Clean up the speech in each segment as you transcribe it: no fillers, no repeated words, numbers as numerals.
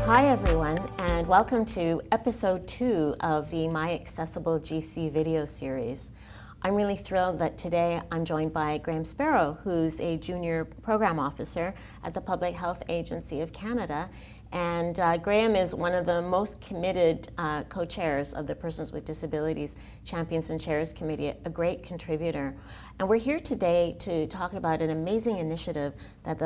Hi everyone, and welcome to episode 2 of the My Accessible GC video series. I'm really thrilled that today I'm joined by Graham Spero, who's a junior program officer at the Public Health Agency of Canada. And Graham is one of the most committed co-chairs of the Persons with Disabilities Champions and Chairs Committee, a great contributor. And we're here today to talk about an amazing initiative that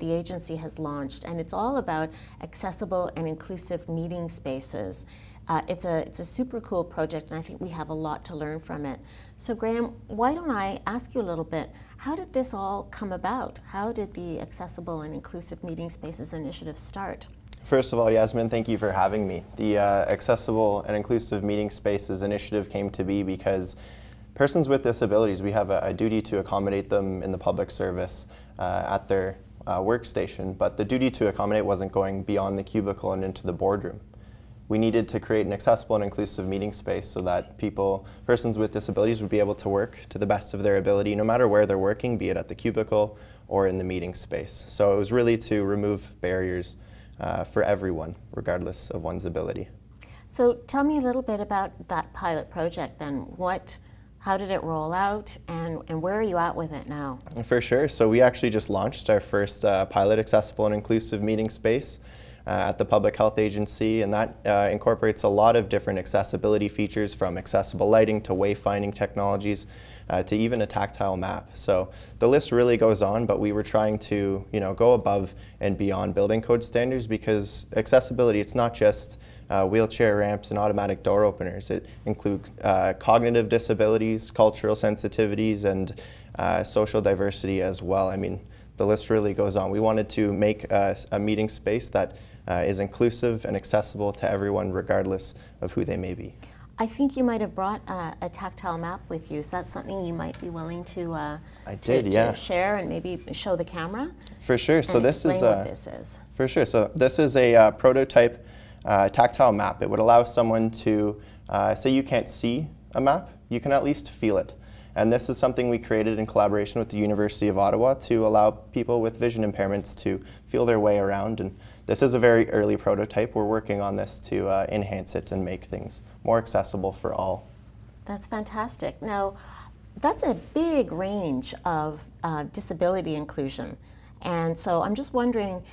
the agency has launched, and it's all about accessible and inclusive meeting spaces. It's a super cool project, and I think we have a lot to learn from it. So Graham, why don't I ask you a little bit, how did this all come about? How did the Accessible and Inclusive Meeting Spaces initiative start? First of all, Yazmine, thank you for having me. The Accessible and Inclusive Meeting Spaces initiative came to be because persons with disabilities, we have a duty to accommodate them in the public service at their workstation, but the duty to accommodate wasn't going beyond the cubicle and into the boardroom. We needed to create an accessible and inclusive meeting space so that persons with disabilities would be able to work to the best of their ability, no matter where they're working, be it at the cubicle or in the meeting space. So it was really to remove barriers for everyone, regardless of one's ability. So tell me a little bit about that pilot project then. How did it roll out, and where are you at with it now? For sure. So we actually just launched our first pilot accessible and inclusive meeting space at the Public Health Agency, and that incorporates a lot of different accessibility features, from accessible lighting to wayfinding technologies to even a tactile map. So the list really goes on, but we were trying to go above and beyond building code standards, because accessibility, it's not just wheelchair ramps and automatic door openers. It includes cognitive disabilities, cultural sensitivities, and social diversity as well. I mean, the list really goes on. We wanted to make a meeting space that is inclusive and accessible to everyone, regardless of who they may be. I think you might have brought a tactile map with you. Is that something you might be willing to share and maybe show the camera? For sure. So this is what this is. For sure. So this is a prototype tactile map. It would allow someone to say you can't see a map, you can at least feel it. And this is something we created in collaboration with the University of Ottawa to allow people with vision impairments to feel their way around. And this is a very early prototype. We're working on this to enhance it and make things more accessible for all. That's fantastic. Now, that's a big range of disability inclusion. And so I'm just wondering,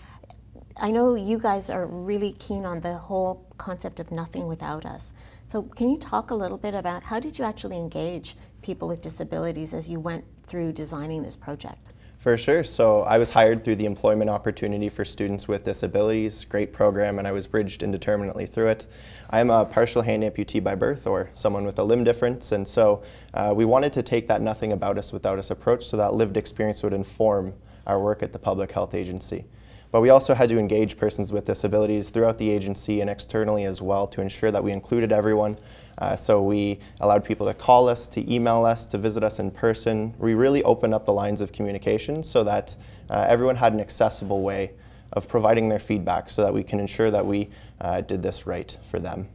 I know you guys are really keen on the whole concept of nothing without us. So can you talk a little bit about how did you actually engage people with disabilities as you went through designing this project? For sure. So I was hired through the Employment Opportunity for Students with Disabilities, great program, and I was bridged indeterminately through it. I'm a partial hand amputee by birth, or someone with a limb difference, and so we wanted to take that nothing about us without us approach so that lived experience would inform our work at the Public Health Agency. But we also had to engage persons with disabilities throughout the agency and externally as well to ensure that we included everyone. So we allowed people to call us, to email us, to visit us in person. We really opened up the lines of communication so that everyone had an accessible way of providing their feedback so that we can ensure that we did this right for them.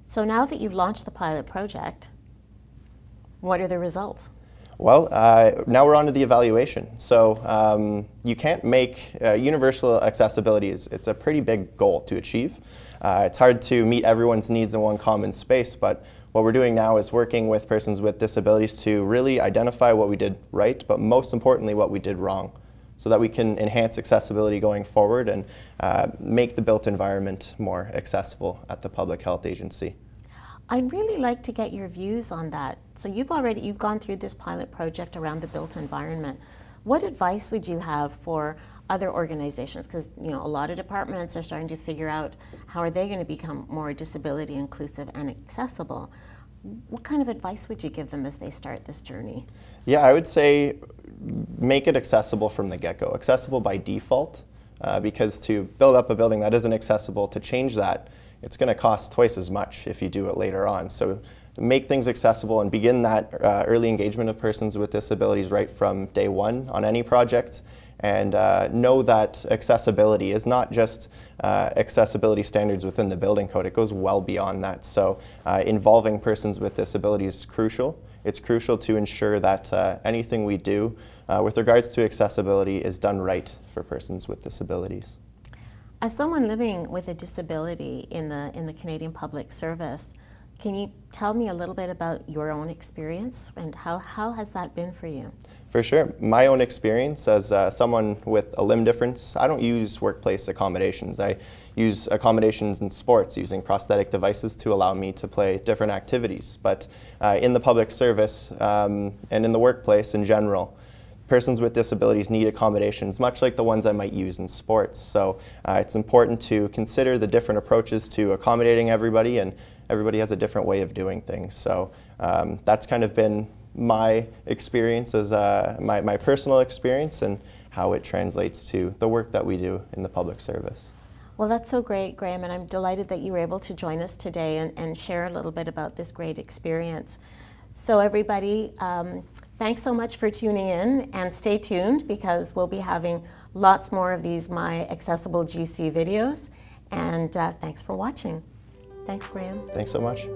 So now that you've launched the pilot project, what are the results? Well, now we're on to the evaluation. So you can't make universal accessibility. It's a pretty big goal to achieve. It's hard to meet everyone's needs in one common space, but what we're doing now is working with persons with disabilities to really identify what we did right, but most importantly, what we did wrong, so that we can enhance accessibility going forward and make the built environment more accessible at the Public Health Agency. I'd really like to get your views on that. So you've gone through this pilot project around the built environment. What advice would you have for other organizations? Because a lot of departments are starting to figure out how are they going to become more disability inclusive and accessible. What kind of advice would you give them as they start this journey? Yeah, I would say make it accessible from the get-go, accessible by default, because to build up a building that isn't accessible, to change that, it's going to cost twice as much if you do it later on. So make things accessible and begin that early engagement of persons with disabilities right from day one on any project. And know that accessibility is not just accessibility standards within the building code. It goes well beyond that. So involving persons with disabilities is crucial. It's crucial to ensure that anything we do with regards to accessibility is done right for persons with disabilities. As someone living with a disability in the Canadian Public Service, can you tell me a little bit about your own experience and how has that been for you? For sure. My own experience as someone with a limb difference, I don't use workplace accommodations. I use accommodations in sports using prosthetic devices to allow me to play different activities. But in the public service and in the workplace in general, persons with disabilities need accommodations much like the ones I might use in sports. So it's important to consider the different approaches to accommodating everybody, and everybody has a different way of doing things. So that's kind of been my experience as my personal experience and how it translates to the work that we do in the public service. Well, that's so great, Graham, and I'm delighted that you were able to join us today and share a little bit about this great experience. So everybody, thanks so much for tuning in, and stay tuned because we'll be having lots more of these My Accessible GC videos, and thanks for watching. Thanks, Graham. Thanks so much.